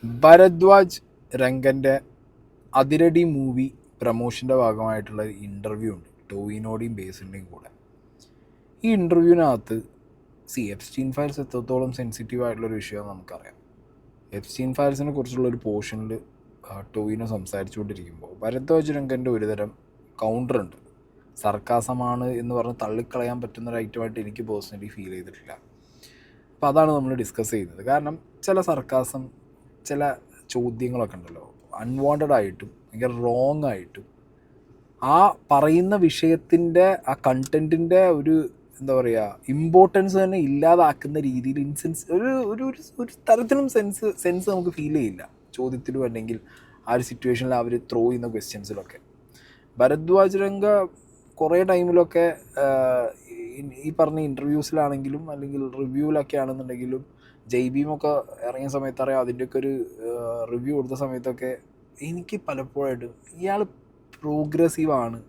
Bharadwaj രംഗൻ്റെ Athiradi movie പ്രമോഷൻ്റെ ഭാഗമായിട്ടുള്ള ഒരു interview ഉണ്ട് ടോവിനോടെയും ബേസിൻ്റെയും കൂടെ. ഈ ഇൻ്റർവ്യൂവിനകത്ത് എപ്സ്റ്റീൻ ഫയൽസ് എത്രത്തോളം സെൻസിറ്റീവ് ആയിട്ടുള്ളൊരു വിഷയമാണ് നമുക്കറിയാം. എപ്സ്റ്റീൻ ഫയൽസിനെ കുറിച്ചുള്ളൊരു പോർഷനിൽ ടോവിനോ സംസാരിച്ചുകൊണ്ടിരിക്കുമ്പോൾ ഭരദ്വാജ് രംഗൻ്റെ ഒരുതരം കൗണ്ടറുണ്ട്. സർക്കാസമാണ് എന്ന് പറഞ്ഞ് തള്ളിക്കളയാൻ പറ്റുന്നൊരു ഐറ്റമായിട്ട് എനിക്ക് പേഴ്സണലി ഫീൽ ചെയ്തിട്ടില്ല. അപ്പോൾ അതാണ് നമ്മൾ ഡിസ്കസ് ചെയ്യുന്നത്. കാരണം ചില സർക്കാസം, ചില ചോദ്യങ്ങളൊക്കെ ഉണ്ടല്ലോ, അൺവാണ്ടഡ് ആയിട്ടും ഭയങ്കര റോങ് ആയിട്ടും ആ പറയുന്ന വിഷയത്തിൻ്റെ ആ കണ്ടൻറ്റിൻ്റെ ഒരു എന്താ പറയുക ഇമ്പോർട്ടൻസ് തന്നെ ഇല്ലാതാക്കുന്ന രീതിയിൽ ഒരു ഒരു ഒരു തരത്തിലും സെൻസ് നമുക്ക് ഫീൽ ചെയ്യില്ല ചോദ്യത്തിലും അല്ലെങ്കിൽ ആ ഒരു സിറ്റുവേഷനിൽ അവർ ത്രോ ചെയ്യുന്ന ക്വസ്റ്റ്യൻസിലൊക്കെ. ഭരദ്വാജ് രംഗ കുറേ ടൈമിലൊക്കെ ഈ പറഞ്ഞ ഇൻ്റർവ്യൂസിലാണെങ്കിലും അല്ലെങ്കിൽ റിവ്യൂവിലൊക്കെ ആണെന്നുണ്ടെങ്കിലും ജയ്ബീമൊക്കെ ഇറങ്ങിയ സമയത്ത് അറിയാം, അതിൻ്റെയൊക്കെ ഒരു റിവ്യൂ കൊടുത്ത സമയത്തൊക്കെ എനിക്ക് പലപ്പോഴായിട്ടും ഇയാൾ പ്രോഗ്രസീവാണ്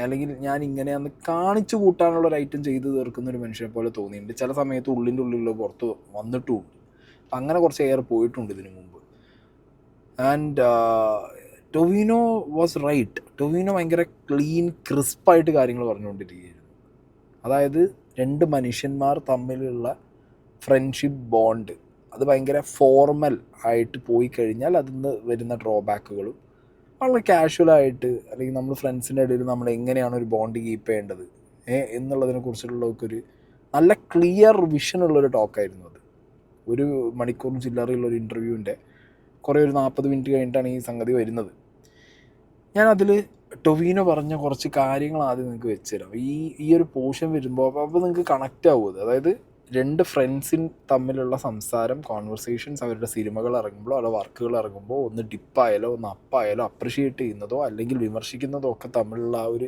അല്ലെങ്കിൽ ഞാൻ ഇങ്ങനെയാന്ന് കാണിച്ചു കൂട്ടാനുള്ള ഒരു ഐറ്റം ചെയ്ത് തീർക്കുന്ന ഒരു മനുഷ്യനെ പോലെ തോന്നിയിട്ടുണ്ട്. ചില സമയത്ത് ഉള്ളിൻ്റെ ഉള്ളിൽ പുറത്ത് വന്നിട്ടുമുണ്ട്. അപ്പം അങ്ങനെ കുറച്ച് ഏറെ പോയിട്ടുണ്ട് ഇതിനു മുമ്പ്. And Tovino was right. Tovino ഭയങ്കര ക്ലീൻ ക്രിസ്പായിട്ട് കാര്യങ്ങൾ പറഞ്ഞുകൊണ്ടിരിക്കുകയായിരുന്നു. അതായത് രണ്ട് മനുഷ്യന്മാർ തമ്മിലുള്ള ഫ്രണ്ട്ഷിപ്പ് ബോണ്ട് അത് ഭയങ്കര ഫോർമൽ ആയിട്ട് പോയി കഴിഞ്ഞാൽ അതിൽ നിന്ന് വരുന്ന ഡ്രോബാക്കുകളും വളരെ കാഷ്വലായിട്ട് അല്ലെങ്കിൽ നമ്മൾ ഫ്രണ്ട്സിൻ്റെ ഇടയിൽ നമ്മൾ എങ്ങനെയാണ് ഒരു ബോണ്ട് കീപ്പ് ചെയ്യേണ്ടത് എന്നുള്ളതിനെ കുറിച്ചുള്ളൊരു നല്ല ക്ലിയർ വിഷനുള്ളൊരു ടോക്കായിരുന്നു അത്. 1 മണിക്കൂറും ചില്ലറയുള്ളൊരു ഇൻ്റർവ്യൂവിൻ്റെ കുറേ ഒരു 40 മിനിറ്റ് കഴിഞ്ഞിട്ടാണ് ഈ സംഗതി വരുന്നത്. ഞാനതിൽ ടൊവിനോ പറഞ്ഞ കുറച്ച് കാര്യങ്ങൾ ആദ്യം നിങ്ങൾക്ക് വെച്ചുതരാം. ഈ ഒരു പോർഷൻ വരുമ്പോൾ അപ്പോൾ നിങ്ങൾക്ക് കണക്റ്റ് ആവുമത്. അതായത് രണ്ട് ഫ്രണ്ട്സിൻ തമ്മിലുള്ള സംസാരം, കോൺവെർസേഷൻസ്, അവരുടെ സിനിമകൾ ഇറങ്ങുമ്പോഴോ അവരുടെ വർക്കുകൾ ഇറങ്ങുമ്പോൾ ഒന്ന് ഡിപ്പായാലോ ഒന്ന് അപ്പായാലോ അപ്രിഷിയേറ്റ് ചെയ്യുന്നതോ അല്ലെങ്കിൽ വിമർശിക്കുന്നതോ ഒക്കെ തമ്മിലുള്ള ആ ഒരു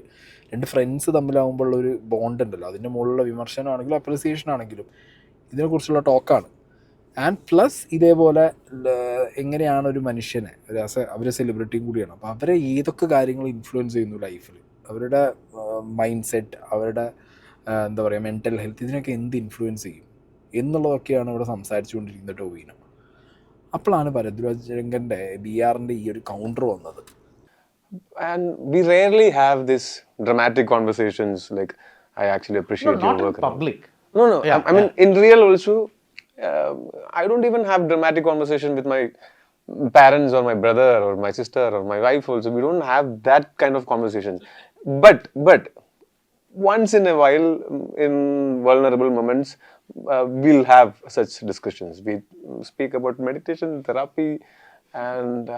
രണ്ട് ഫ്രണ്ട്സ് തമ്മിലാകുമ്പോഴുള്ള ഒരു ബോണ്ട് ഉണ്ടല്ലോ, അതിൻ്റെ മുകളിലുള്ള വിമർശനമാണെങ്കിലും അപ്രിസിയേഷൻ ആണെങ്കിലും ഇതിനെക്കുറിച്ചുള്ള ടോക്കാണ്. ആൻഡ് പ്ലസ് ഇതേപോലെ എങ്ങനെയാണ് ഒരു മനുഷ്യനെ അവർ സെലിബ്രിറ്റിയും കൂടിയാണ്, അപ്പോൾ അവരെ ഏതൊക്കെ കാര്യങ്ങൾ ഇൻഫ്ലുവൻസ് ചെയ്യുന്നു ലൈഫിൽ, അവരുടെ മൈൻഡ് സെറ്റ്, അവരുടെ എന്താ പറയുക മെൻ്റൽ ഹെൽത്ത്, ഇതിനൊക്കെ എന്ത് ഇൻഫ്ലുവൻസ് ചെയ്യും എന്നുള്ളതൊക്കെയാണ് ഇവിടെ സംസാരിച്ചുകൊണ്ടിരിക്കുന്നത് ടോവിനോ. അപ്പോഴാണ് ഭരദ്വാജ് രംഗൻ്റെ BRൻ്റെ ഈ ഒരു കൗണ്ടർ വന്നത്. And we rarely have this dramatic conversations like, I actually appreciate your work. Not in public. No. I mean, in real also, I don't even have dramatic conversation with my parents or my brother or my sister or my wife also. We don't have that kind of conversations. But once in a while, in vulnerable moments, we'll have such discussions. We speak about meditation, therapy, and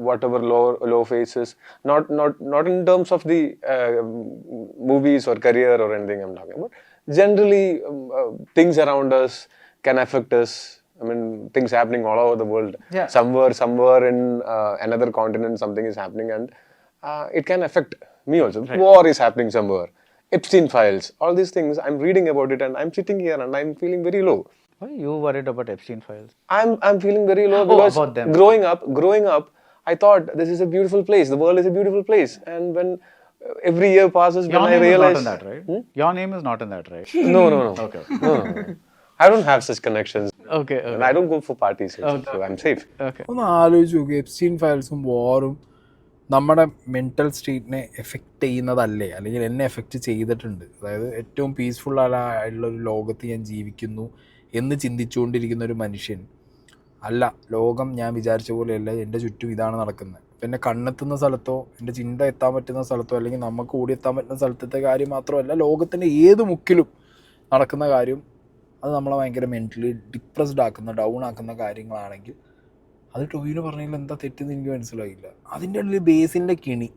whatever low phases. Not in terms of the movies or career or anything I'm talking about. Generally, things around us can affect us. I mean, things happening all over the world. Yeah. Somewhere in another continent, something is happening, and it can affect me also. Right. War is happening somewhere. Epstein files, all these things. I'm reading about it, and I'm sitting here, and I'm feeling very low. Why are you worried about Epstein files? I'm feeling very low because about them. growing up, I thought this is a beautiful place. The world is a beautiful place, and when every year passes, Your when name I realize is not in that, right? Your name is not in that, right? no. Okay. No. I don't have such connections, Okay. and I don't go for parties, so I'm safe. Okay. ഒന്ന് ആലോചിച്ച് നോക്കുക, Epstein ഫയൽസും വാറും നമ്മുടെ mental സ്റ്റേറ്റിനെ effect ചെയ്യുന്നതല്ലേ, അല്ലെങ്കിൽ എന്നെ effect ചെയ്തിട്ടുണ്ട്. അതായത് ഏറ്റവും പീസ്ഫുൾ ആയിട്ടുള്ളൊരു ലോകത്ത് ഞാൻ ജീവിക്കുന്നു എന്ന് ചിന്തിച്ചുകൊണ്ടിരിക്കുന്ന ഒരു മനുഷ്യൻ അല്ല, ലോകം ഞാൻ വിചാരിച്ച പോലെയല്ല, എൻ്റെ ചുറ്റും ഇതാണ് നടക്കുന്നത്. അപ്പം എന്നെ കണ്ണെത്തുന്ന സ്ഥലത്തോ എൻ്റെ ചിന്ത എത്താൻ പറ്റുന്ന സ്ഥലത്തോ അല്ലെങ്കിൽ നമുക്ക് ഓടിയെത്താൻ പറ്റുന്ന സ്ഥലത്തെ കാര്യം മാത്രമല്ല, ലോകത്തിൻ്റെ ഏത് മുക്കിലും നടക്കുന്ന കാര്യം അത് നമ്മളെ ഭയങ്കര മെൻ്റലി ഡിപ്രസ്ഡ് ആക്കുന്ന, ഡൗൺ ആക്കുന്ന കാര്യങ്ങളാണെങ്കിൽ അത് ടൊവിനോ പറഞ്ഞതിൽ എന്താ തെറ്റെന്ന് എനിക്ക് മനസ്സിലായില്ല. അതിൻ്റെ ഉള്ളിൽ ബേസിൻ്റെ കിണി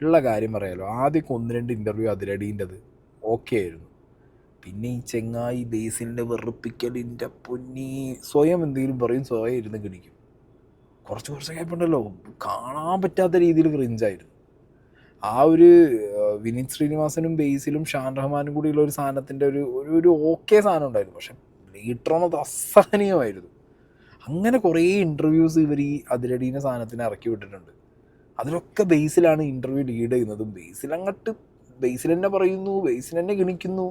ഉള്ള കാര്യം പറയാലോ. ആദ്യമൊക്കെ 1-2 ഇൻ്റർവ്യൂ അതിരടീൻ്റെത് ഓക്കെ ആയിരുന്നു. പിന്നെ ഈ ചെങ്ങായി ബേസിൻ്റെ വെറുപ്പിക്കലിൻ്റെ പൊന്നി, സ്വയം എന്തെങ്കിലും പറയും, സ്വയം ഇരുന്ന് കിണിക്കും. കുറച്ച് കഴിപ്പുണ്ടല്ലോ കാണാൻ പറ്റാത്ത രീതിയിൽ ക്രിഞ്ചായിരുന്നു. ആ ഒരു വിനീത് ശ്രീനിവാസനും ബേസിലും ഷാൻ റഹ്മാനും കൂടിയുള്ള ഒരു സാധനത്തിൻ്റെ ഒരു ഓക്കെ സാധനം ഉണ്ടായിരുന്നു. പക്ഷെ ലീറ്ററോണത് അസഹനീയമായിരുന്നു. അങ്ങനെ കുറേ ഇൻ്റർവ്യൂസ് ഇവർ ഈ അതിരടീൻ്റെ സാധനത്തിന് ഇറക്കി വിട്ടിട്ടുണ്ട്. അതിലൊക്കെ ബേസിലാണ് ഇൻ്റർവ്യൂ ലീഡ് ചെയ്യുന്നതും. ബേസിൽ തന്നെ പറയുന്നു, ബേസിൽ തന്നെ ഗണിക്കുന്നു.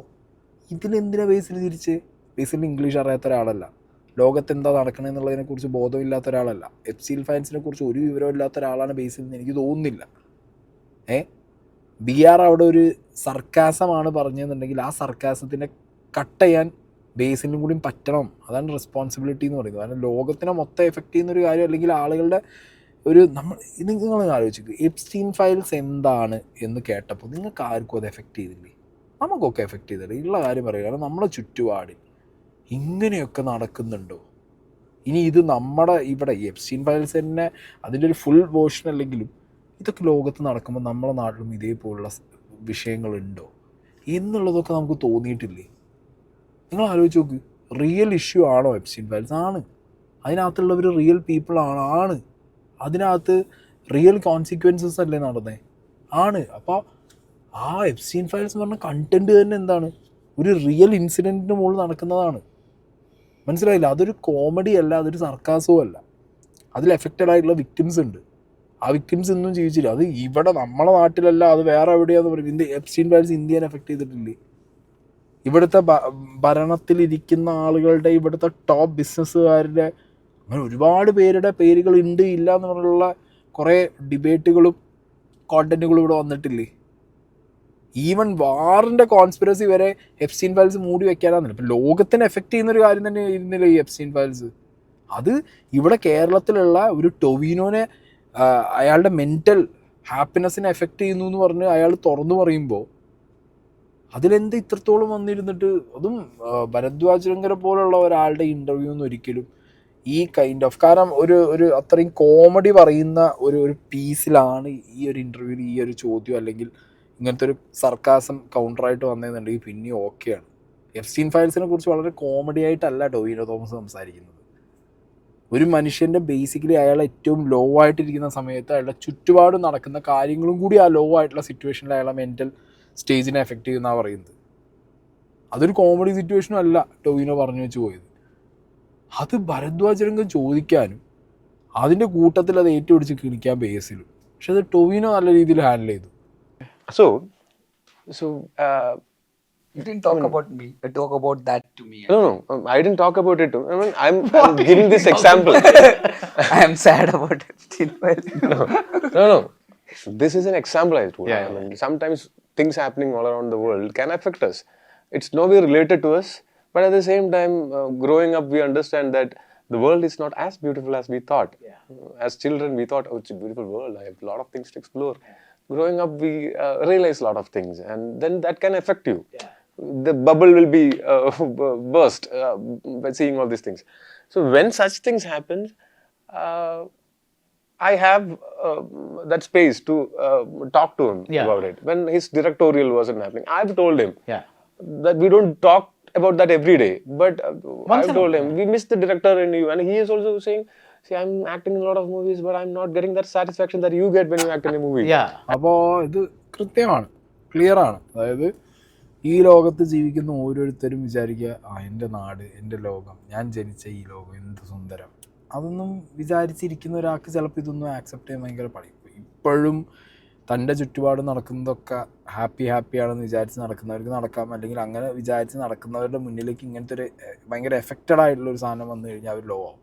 ഇതിലെന്തിനാ ബേസിൽ തിരിച്ച്? ബേസിൽ ഇംഗ്ലീഷ് അറിയാത്ത ഒരാളല്ല, ലോകത്ത് എന്താ നടക്കണമെന്നുള്ളതിനെക്കുറിച്ച് ബോധമില്ലാത്ത ഒരാളല്ല. എപ്സ്റ്റീൻ ഫയൽസിനെ കുറിച്ച് ഒരു വിവരവും ഇല്ലാത്ത ഒരാളാണ് ബേസിൽ നിന്ന് എനിക്ക് തോന്നുന്നില്ല. BR അവിടെ ഒരു സർക്കാസമാണ് പറഞ്ഞതെന്നുണ്ടെങ്കിൽ ആ സർക്കാസത്തിനെ കട്ട് ചെയ്യാൻ ബേസിലും കൂടി പറ്റണം. അതാണ് റെസ്പോൺസിബിലിറ്റി എന്ന് പറയുന്നത്. കാരണം ലോകത്തിനെ മൊത്തം എഫക്റ്റ് ചെയ്യുന്നൊരു കാര്യം, അല്ലെങ്കിൽ ആളുകളുടെ ഒരു നിങ്ങൾ ആലോചിച്ചു എപ്സ്റ്റീൻ ഫയൽസ് എന്താണ് എന്ന് കേട്ടപ്പോൾ നിങ്ങൾക്ക് ആർക്കും അത് എഫക്റ്റ് ചെയ്തില്ലേ? നമുക്കൊക്കെ എഫക്റ്റ് ചെയ്തില്ലേ? ഉള്ള കാര്യം പറയുക. കാരണം നമ്മുടെ ചുറ്റുപാടിൽ ഇങ്ങനെയൊക്കെ നടക്കുന്നുണ്ടോ? ഇനി ഇത് നമ്മുടെ ഇവിടെ ഈ എപ്സ്റ്റീൻ ഫയൽസ് തന്നെ അതിൻ്റെ ഒരു ഫുൾ വേർഷൻ അല്ലെങ്കിലും ഇതൊക്കെ ലോകത്ത് നടക്കുമ്പോൾ നമ്മുടെ നാട്ടിലും ഇതേപോലുള്ള വിഷയങ്ങളുണ്ടോ എന്നുള്ളതൊക്കെ നമുക്ക് തോന്നിയിട്ടില്ലേ? നിങ്ങൾ ആലോചിച്ച് നോക്ക്. റിയൽ ഇഷ്യൂ ആണോ എപ്സ്റ്റീൻ ഫയൽസ്? ആണ്. അതിനകത്തുള്ളവർ റിയൽ പീപ്പിൾ ആണ്. അതിനകത്ത് റിയൽ കോൺസിക്വൻസസ് അല്ലേ നടന്നേ? ആണ്. അപ്പോൾ ആ എപ്സ്റ്റീൻ ഫയൽസ് എന്ന് പറഞ്ഞ കണ്ടൻറ്റ് തന്നെ എന്താണ്? ഒരു റിയൽ ഇൻസിഡൻറ്റിന് മുകളിൽ നടക്കുന്നതാണ്. മനസ്സിലായില്ല? അതൊരു കോമഡി അല്ല, അതൊരു സർക്കാസവും അല്ല. അതിൽ എഫക്റ്റഡ് ആയിട്ടുള്ള വിക്ടിംസ് ഉണ്ട്. ആ വിക്ടിംസ് ഒന്നും ജീവിച്ചില്ല. അത് ഇവിടെ നമ്മളെ നാട്ടിലല്ല, അത് വേറെ എവിടെയാണെന്ന് പറയും. എപ്സ്റ്റീൻ ഫയൽസ് ഇന്ത്യനെ എഫക്റ്റ് ചെയ്തിട്ടില്ലേ? ഇവിടുത്തെ ഭരണത്തിലിരിക്കുന്ന ആളുകളുടെ, ഇവിടുത്തെ ടോപ്പ് ബിസിനസ്സുകാരുടെ, അങ്ങനെ ഒരുപാട് പേരുടെ പേരുകൾ ഉണ്ട് ഇല്ല എന്നുള്ള കുറേ ഡിബേറ്റുകളും കോണ്ടന്റുകളും ഇവിടെ വന്നിട്ടില്ലേ? ഈവൻ വാറിൻ്റെ കോൺസ്പിറസി വരെ എപ്സ്റ്റീൻ ഫയൽസ് മൂടി വെക്കാനാണെന്നില്ല. ഇപ്പം ലോകത്തിനെ എഫക്റ്റ് ചെയ്യുന്നൊരു കാര്യം തന്നെ ഇരുന്നില്ല ഈ എപ്സ്റ്റീൻ ഫയൽസ്. അത് ഇവിടെ കേരളത്തിലുള്ള ഒരു ടൊവിനോനെ അയാളുടെ മെൻ്റൽ ഹാപ്പിനെസ്സിനെ എഫക്റ്റ് ചെയ്യുന്നു എന്ന് പറഞ്ഞ് അയാൾ തുറന്നു പറയുമ്പോൾ അതിലെന്ത് ഇത്രത്തോളം വന്നിരുന്നിട്ട്, അതും ഭരദ്വാജ് രംഗരെ പോലുള്ള ഒരാളുടെ ഇൻ്റർവ്യൂ ഒന്നും ഒരിക്കലും ഈ കൈൻഡ് ഓഫ്, കാരണം ഒരു അത്രയും കോമഡി പറയുന്ന ഒരു പീസിലാണ് ഈ ഒരു ഇൻ്റർവ്യൂവിൽ ഈ ഒരു ചോദ്യം അല്ലെങ്കിൽ ഇങ്ങനത്തെ ഒരു സർക്കാസം കൗണ്ടറായിട്ട് വന്നതെന്നുണ്ടെങ്കിൽ പിന്നെയും ഓക്കെയാണ്. എപ്സ്റ്റീൻ ഫയൽസിനെ കുറിച്ച് വളരെ കോമഡി ആയിട്ടല്ല ടൊവിനോ തോമസ് സംസാരിക്കുന്നത്. ഒരു മനുഷ്യൻ്റെ ബേസിക്കലി അയാൾ ഏറ്റവും ലോ ആയിട്ടിരിക്കുന്ന സമയത്ത് അയാളുടെ ചുറ്റുപാടും നടക്കുന്ന കാര്യങ്ങളും കൂടി ആ ലോ ആയിട്ടുള്ള സിറ്റുവേഷനിൽ അയാളെ മെൻ്റൽ സ്റ്റേജിനെ എഫക്റ്റ് ചെയ്യുന്നതാണ് പറയുന്നത്. അതൊരു കോമഡി സിറ്റുവേഷനും അല്ല ടൊവിനോ പറഞ്ഞു വെച്ച് പോയത്. അത് ഭരദ്വാജ് രംഗം ചോദിക്കാനും അതിൻ്റെ കൂട്ടത്തിൽ അത് ഏറ്റുപിടിച്ച് കിണിക്കാൻ ബേസിലും. പക്ഷെ അത് ടൊവിനോ നല്ല രീതിയിൽ ഹാൻഡിൽ ചെയ്തു. So, You didn't talk about me. Talk about that to me. no, I didn't talk about it too. I mean, I'm giving this example. I am sad about Epstein files. No. This is an example I told. Yeah. I mean, sometimes things happening all around the world can affect us. It's no way related to us, but at the same time, growing up, we understand that the world is not as beautiful as we thought. As children, we thought, oh, it's a beautiful world. I have a lot of things to explore. Growing up, we realize a lot of things, and then that can affect you. The bubble will be burst by seeing all these things. So when such things happen, I have that space to talk to him about it. When his directorial wasn't happening, I've told him that we don't talk about that every day, but I've told him we miss the director in you, and he is also saying, see, I'm acting in a lot of movies, but I'm not getting that satisfaction that you get when you act in a movie. അപ്പോൾ ഇത് കൃത്യമാണ്, ക്ലിയറാണ്. അതായത് ഈ ലോകത്ത് ജീവിക്കുന്ന ഓരോരുത്തരും വിചാരിക്കുക, എൻ്റെ നാട്, എൻ്റെ ലോകം, ഞാൻ ജനിച്ച ഈ ലോകം എന്ത് സുന്ദരം. അതൊന്നും വിചാരിച്ചിരിക്കുന്ന ഒരാൾക്ക് ചിലപ്പോൾ ഇതൊന്നും ആക്സെപ്റ്റ് ചെയ്യാൻ ഭയങ്കര പണി. ഇപ്പോഴും തൻ്റെ ചുറ്റുപാട് നടക്കുന്നതൊക്കെ ഹാപ്പിയാണെന്ന് വിചാരിച്ച് നടക്കുന്നവർക്ക് നടക്കാം, അല്ലെങ്കിൽ അങ്ങനെ വിചാരിച്ച് നടക്കുന്നവരുടെ മുന്നിലേക്ക് ഇങ്ങനത്തെ ഒരു ഭയങ്കര എഫക്റ്റഡ് ആയിട്ടുള്ളൊരു സാധനം വന്നു കഴിഞ്ഞാൽ അവർ ലോ ആവും.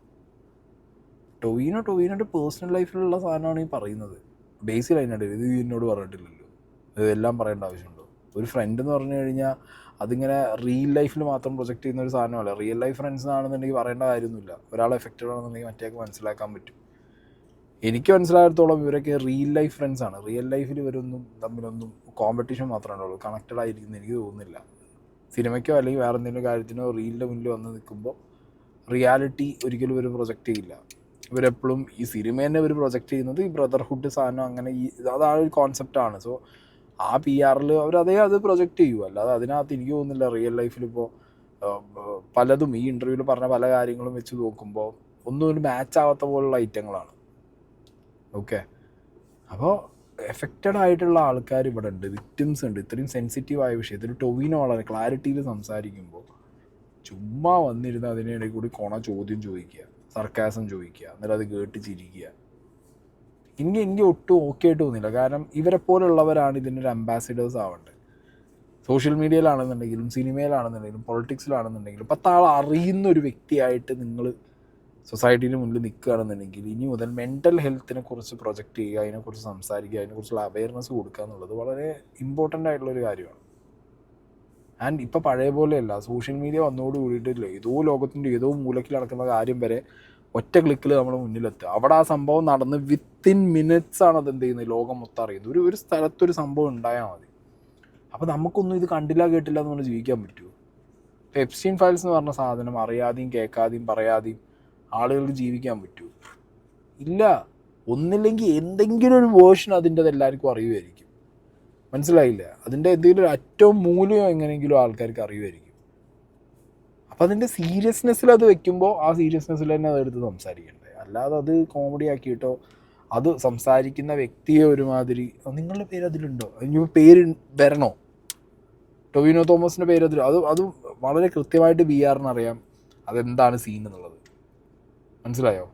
ടൊവിനോയുടെ പേഴ്സണൽ ലൈഫിലുള്ള സാധനമാണ് ഈ പറയുന്നത്. ബേസിൽ അതിനായിട്ട് ഇത് എന്നോട് പറഞ്ഞിട്ടില്ലല്ലോ, ഇതെല്ലാം പറയേണ്ട ആവശ്യമുണ്ടോ? ഒരു ഫ്രണ്ട് എന്ന് പറഞ്ഞു കഴിഞ്ഞാൽ അതിങ്ങനെ റിയൽ ലൈഫിൽ മാത്രം പ്രൊജക്റ്റ് ചെയ്യുന്ന ഒരു സാധനമല്ല. റിയൽ ലൈഫ് ഫ്രണ്ട്സ് ആണെന്നുണ്ടെങ്കിൽ പറയേണ്ട കാര്യമൊന്നുമില്ല. ഒരാൾ എഫക്റ്റഡ് ആണെന്നുണ്ടെങ്കിൽ മറ്റേക്ക് മനസ്സിലാക്കാൻ പറ്റും. എനിക്ക് മനസ്സിലായിടത്തോളം ഇവരൊക്കെ റിയൽ ലൈഫ് ഫ്രണ്ട്സാണ്. റിയൽ ലൈഫിൽ ഇവരൊന്നും തമ്മിലൊന്നും കോമ്പറ്റീഷൻ മാത്രമേ ഉള്ളൂ, കണക്റ്റഡ് ആയിരിക്കുന്നത് എനിക്ക് തോന്നുന്നില്ല. സിനിമയ്ക്കോ അല്ലെങ്കിൽ വേറെ എന്തെങ്കിലും കാര്യത്തിനോ റീലിൻ്റെ മുന്നിൽ വന്ന് നിൽക്കുമ്പോൾ റിയാലിറ്റി ഒരിക്കലും ഇവർ പ്രൊജക്റ്റ് ചെയ്യില്ല. ഇവരെപ്പോഴും ഈ സിനിമ തന്നെ ഇവർ പ്രൊജക്റ്റ് ചെയ്യുന്നത് ഈ ബ്രദർഹുഡ് സാധനം, അങ്ങനെ അതാണ് ഒരു കോൺസെപ്റ്റാണ്. സോ ആ PR-ൽ അത് പ്രൊജക്റ്റ് ചെയ്യും. അല്ലാതെ അതിനകത്ത് എനിക്ക് തോന്നുന്നില്ല റിയൽ ലൈഫിലിപ്പോൾ പലതും ഈ ഇൻ്റർവ്യൂവിൽ പറഞ്ഞ പല കാര്യങ്ങളും വെച്ച് നോക്കുമ്പോൾ ഒന്നും ഒരു മാച്ച് ആവാത്ത പോലുള്ള ഐറ്റങ്ങളാണ്. ഓക്കെ, അപ്പോൾ എഫക്റ്റഡ് ആയിട്ടുള്ള ആൾക്കാർ ഇവിടെ ഉണ്ട്, വിക്ടിംസ് ഉണ്ട്. ഇത്രയും സെൻസിറ്റീവായ വിഷയത്തിൽ ടൊവിനോ വളരെ ക്ലാരിറ്റിയിൽ സംസാരിക്കുമ്പോൾ ചുമ്മാ വന്നിരുന്ന് അതിനിടയിൽ കൂടി ചോദ്യം ചോദിക്കുക, സർക്കാസം ചോദിക്കുക, എന്നിട്ട് അത് കേട്ട് ചിരിക്കുക. എനിക്ക് ഒട്ടും ഓക്കെ ആയിട്ട് തോന്നില്ല. കാരണം ഇവരെ പോലുള്ളവരാണ് ഇതിനൊരു അംബാസിഡേഴ്സ് ആവേണ്ടത്. സോഷ്യൽ മീഡിയയിലാണെന്നുണ്ടെങ്കിലും സിനിമയിലാണെന്നുണ്ടെങ്കിലും പൊളിറ്റിക്സിലാണെന്നുണ്ടെങ്കിലും 10 ആൾ അറിയുന്ന ഒരു വ്യക്തിയായിട്ട് നിങ്ങൾ സൊസൈറ്റീൻ്റെ മുന്നിൽ നിൽക്കുകയാണെന്നുണ്ടെങ്കിൽ ഇനി മുതൽ മെൻ്റൽ ഹെൽത്തിനെ കുറിച്ച് പ്രൊജക്റ്റ് ചെയ്യുക, അതിനെക്കുറിച്ച് സംസാരിക്കുക, അതിനെക്കുറിച്ചുള്ള അവയർനെസ് കൊടുക്കുക എന്നുള്ളത് വളരെ ഇമ്പോർട്ടൻ്റ് ആയിട്ടുള്ളൊരു കാര്യമാണ്. ആൻഡ് ഇപ്പോൾ പഴയ പോലെയല്ല, സോഷ്യൽ മീഡിയ വന്നോട് കൂടിയിട്ടില്ല, ഏതോ ലോകത്തിൻ്റെ ഏതോ മൂലക്കിൽ നടക്കുന്ന കാര്യം വരെ ഒറ്റ ക്ലിക്കിൽ നമ്മുടെ മുന്നിലെത്തുക. അവിടെ ആ സംഭവം നടന്ന് വിത്തിൻ മിനിറ്റ്സാണ് അത് എന്ത് ചെയ്യുന്നത്, ലോകം മൊത്തം അറിയുന്നത്. ഒരു സ്ഥലത്തൊരു സംഭവം ഉണ്ടായാൽ മതി. അപ്പോൾ നമുക്കൊന്നും ഇത് കണ്ടില്ല കേട്ടില്ല എന്ന് പറഞ്ഞ് ജീവിക്കാൻ പറ്റുമോ? ഇപ്പോൾ എപ്സ്റ്റീൻ ഫയൽസ് എന്ന് പറഞ്ഞ സാധനം അറിയാതെയും കേൾക്കാതെയും പറയാതെയും ആളുകൾക്ക് ജീവിക്കാൻ പറ്റുമോ? ഇല്ല. ഒന്നില്ലെങ്കിൽ എന്തെങ്കിലും ഒരു വേർഷൻ അതിൻ്റെത് എല്ലാവർക്കും അറിയുമായിരിക്കും. മനസ്സിലായില്ല? അതിൻ്റെ എന്തെങ്കിലും ഒരു അറ്റവും മൂല്യം എങ്ങനെയെങ്കിലും ആൾക്കാർക്ക് അറിയുമായിരിക്കും. അപ്പോൾ അതിൻ്റെ സീരിയസ്നെസ്സിൽ അത് വെക്കുമ്പോൾ ആ സീരിയസ്നെസ്സിൽ തന്നെ അതെടുത്ത് സംസാരിക്കണ്ടേ. അല്ലാതെ അത് കോമഡി ആക്കിയിട്ടോ അത് സംസാരിക്കുന്ന വ്യക്തിയെ ഒരുമാതിരി നിങ്ങളുടെ പേര് അതിലുണ്ടോ, അതിന് പേര് വരണോ, ടൊവിനോ തോമസിൻ്റെ പേര് അതിൽ അത് വളരെ കൃത്യമായിട്ട് BRന് അറിയാം അതെന്താണ് സീൻ എന്നുള്ളത്. മനസ്സിലായോ?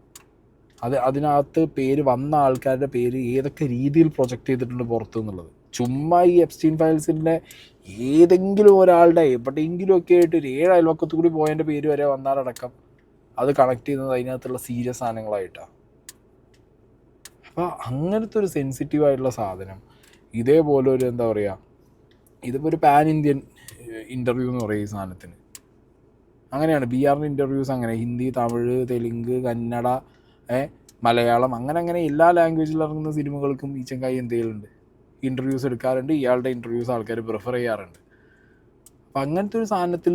അതിനകത്ത് പേര് വന്ന ആൾക്കാരുടെ പേര് ഏതൊക്കെ രീതിയിൽ പ്രൊജക്റ്റ് ചെയ്തിട്ടുണ്ട് പുറത്തു എന്നുള്ളത്. ചുമ്മാ ഈ എപ്സ്റ്റീൻ ഫയൽസിൻ്റെ ഏതെങ്കിലും ഒരാളുടെ എവിടെയെങ്കിലുമൊക്കെ ആയിട്ട് ഒരു 7 അയൽവക്കത്തു കൂടി പോയതിൻ്റെ പേര് വരെ വന്നാലടക്കം അത് കണക്ട് ചെയ്യുന്നത് അതിനകത്തുള്ള സീരിയസ് സാധനങ്ങളായിട്ടാണ്. അപ്പോൾ അങ്ങനത്തെ ഒരു സെൻസിറ്റീവ് ആയിട്ടുള്ള സാധനം ഇതേപോലെ ഒരു എന്താ പറയുക, ഇതിപ്പോൾ ഒരു പാൻ ഇന്ത്യൻ ഇൻ്റർവ്യൂ എന്ന് പറയും ഈ സാധനത്തിന്. അങ്ങനെയാണ് BRൻ്റെ ഇൻ്റർവ്യൂസ്. അങ്ങനെ ഹിന്ദി, തമിഴ്, തെലുങ്ക്, കന്നഡ, മലയാളം, അങ്ങനെ എല്ലാ ലാംഗ്വേജിൽ ഇറങ്ങുന്ന സിനിമകൾക്കും ഈ ചങ്ങായി എന്ത് ചെയ്യലുണ്ട്, ഇൻ്റർവ്യൂസ് എടുക്കാറുണ്ട്. ഇയാളുടെ ഇൻ്റർവ്യൂസ് ആൾക്കാർ പ്രിഫർ ചെയ്യാറുണ്ട്. അപ്പം അങ്ങനത്തെ ഒരു സാധനത്തിൽ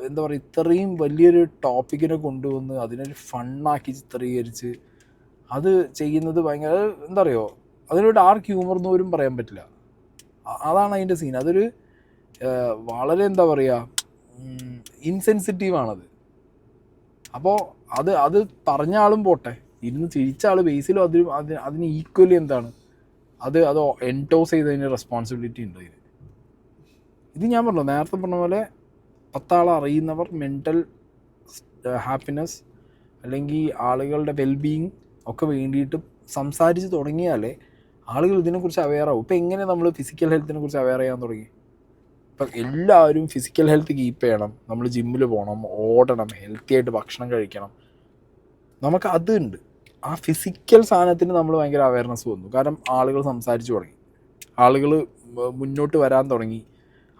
എന്താ പറയുക, ഇത്രയും വലിയൊരു ടോപ്പിക്കിനെ കൊണ്ടുവന്ന് അതിനൊരു ഫണ്ണാക്കി ചിത്രീകരിച്ച് അത് ചെയ്യുന്നത് ഭയങ്കര എന്താ പറയുക, അതിനൊരു ഡാർക്ക് ഹ്യൂമർ എന്ന് പോലും പറയാൻ പറ്റില്ല. അതാണ് അതിൻ്റെ സീൻ. അതൊരു വളരെ എന്താ പറയുക ഇൻസെൻസിറ്റീവാണത്. അപ്പോൾ അത് പറഞ്ഞ ആളും പോട്ടെ, ഇരുന്ന് ചിരിച്ച ആൾ ബേസിലും അതിന് ഈക്വലി എന്താണ് അത് എൻഡോസ് ചെയ്തതിന് റെസ്പോൺസിബിലിറ്റി ഉണ്ട് ഇത് ഞാൻ പറഞ്ഞു നേരത്തെ പറഞ്ഞ പോലെ 10 ആൾ അറിയുന്നവർ മെൻ്റൽ ഹാപ്പിനെസ് അല്ലെങ്കിൽ ആളുകളുടെ വെൽബീയിങ് ഒക്കെ വേണ്ടിയിട്ട് സംസാരിച്ച് തുടങ്ങിയാലേ ആളുകൾ ഇതിനെക്കുറിച്ച് അവെയറാവും. ഇപ്പോൾ എങ്ങനെ നമ്മൾ ഫിസിക്കൽ ഹെൽത്തിനെ കുറിച്ച് അവെയർ ചെയ്യാൻ തുടങ്ങി? ഇപ്പം എല്ലാവരും ഫിസിക്കൽ ഹെൽത്ത് കീപ്പ് ചെയ്യണം, നമ്മൾ ജിമ്മിൽ പോകണം, ഓടണം, ഹെൽത്തി ആയിട്ട് ഭക്ഷണം കഴിക്കണം. നമുക്ക് അതുണ്ട്. ആ ഫിസിക്കൽ സാധനത്തിന് നമ്മൾ ഭയങ്കര അവയർനെസ് വന്നു. കാരണം ആളുകൾ സംസാരിച്ച് തുടങ്ങി, ആളുകൾ മുന്നോട്ട് വരാൻ തുടങ്ങി.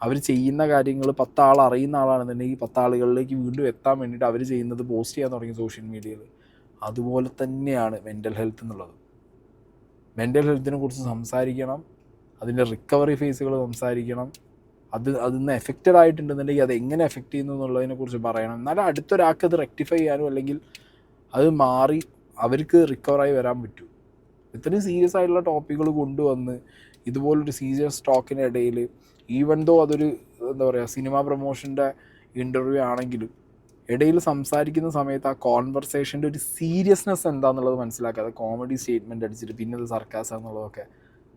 അവർ ചെയ്യുന്ന കാര്യങ്ങൾ 10 ആൾ അറിയുന്ന ആളാണെന്നുണ്ടെങ്കിൽ 10 ആളുകളിലേക്ക് വീണ്ടും എത്താൻ വേണ്ടിയിട്ട് അവർ ചെയ്യുന്നത് പോസ്റ്റ് ചെയ്യാൻ തുടങ്ങി സോഷ്യൽ മീഡിയയിൽ. അതുപോലെ തന്നെയാണ് മെൻ്റൽ ഹെൽത്ത് എന്നുള്ളത്. മെൻ്റൽ ഹെൽത്തിനെ കുറിച്ച് സംസാരിക്കണം, അതിൻ്റെ റിക്കവറി ഫേസുകൾ സംസാരിക്കണം, അതിന്ന് എഫക്റ്റഡ് ആയിട്ടുണ്ടെന്നുണ്ടെങ്കിൽ അത് എങ്ങനെ എഫക്റ്റ് ചെയ്യുന്നു എന്നുള്ളതിനെക്കുറിച്ച് പറയണം. എന്നാലും അടുത്തൊരാൾക്ക് അത് റെക്ടിഫൈ ചെയ്യാനും അല്ലെങ്കിൽ അത് മാറി അവർക്ക് റിക്കവറായി വരാൻ പറ്റൂ. ഇത്രയും സീരിയസ് ആയിട്ടുള്ള ടോപ്പിക്കുകൾ കൊണ്ടുവന്ന് ഇതുപോലൊരു സീരിയസ് ടോക്കിനിടയിൽ ഈവൻ ദോ അതൊരു എന്താ പറയുക സിനിമ പ്രൊമോഷൻ്റെ ഇൻ്റർവ്യൂ ആണെങ്കിലും ഇടയിൽ സംസാരിക്കുന്ന സമയത്ത് ആ കോൺവെർസേഷൻ്റെ ഒരു സീരിയസ്നെസ് എന്താണെന്നുള്ളത് മനസ്സിലാക്കാതെ കോമഡി സ്റ്റേറ്റ്മെൻറ്റ് അടിച്ചിട്ട് പിന്നെ അത് സർക്കാസം എന്നുള്ളതൊക്കെ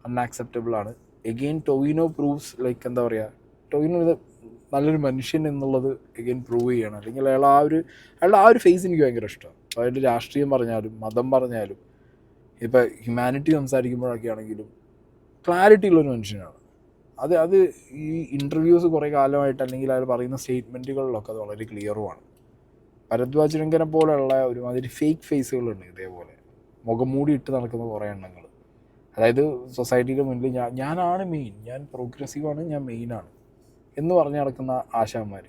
അൺആക്സെപ്റ്റബിൾ ആണ്. എഗെയിൻ ടൊവിനോ പ്രൂവ്സ് ലൈക്ക് എന്താ പറയുക, ടൊവിനോ ഇത് നല്ലൊരു മനുഷ്യൻ എന്നുള്ളത് എഗെയിൻ പ്രൂവ് ചെയ്യണം. അല്ലെങ്കിൽ അയാളുടെ ആ ഒരു ഫേസ് എനിക്ക് ഭയങ്കര ഇഷ്ടമാണ്. അതായത് രാഷ്ട്രീയം പറഞ്ഞാലും മതം പറഞ്ഞാലും ഇപ്പോൾ ഹ്യൂമാനിറ്റി സംസാരിക്കുമ്പോഴൊക്കെ ആണെങ്കിലും ക്ലാരിറ്റി ഉള്ളൊരു മനുഷ്യനാണ്. അത് ഈ ഇൻ്റർവ്യൂസ് കുറേ കാലമായിട്ട് അല്ലെങ്കിൽ അയാൾ പറയുന്ന സ്റ്റേറ്റ്മെൻറ്റുകളിലൊക്കെ അത് വളരെ ക്ലിയറുമാണ്. ഭരദ്വാജ് രംഗനെ പോലെയുള്ള ഒരുമാതിരി ഫേക്ക് ഫേസുകളുണ്ട് ഇതേപോലെ മുഖം മൂടി ഇട്ട് നടക്കുന്ന കുറേ എണ്ണങ്ങൾ. അതായത് സൊസൈറ്റിയുടെ മുന്നിൽ ഞാനാണ് മെയിൻ, ഞാൻ പ്രോഗ്രസീവാണ്, ഞാൻ മെയിനാണ് എന്ന് പറഞ്ഞ് നടക്കുന്ന ആശാന്മാർ.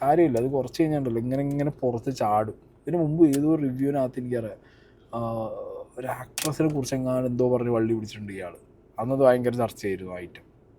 കാര്യമില്ല, അത് കുറച്ച് കഴിഞ്ഞാണ്ടല്ലോ ഇങ്ങനെ പുറത്ത് ചാടും. ഇതിന് മുമ്പ് ഏതോ റിവ്യൂവിനകത്ത് എനിക്കറിയാം ഒരു ആക്ട്രസിനെ കുറിച്ച് എങ്ങാനും എന്തോ പറഞ്ഞ് വള്ളി പിടിച്ചിട്ടുണ്ട് ഇയാൾ. അന്നത് ഭയങ്കര ചർച്ചയായിരുന്നു ഐറ്റം.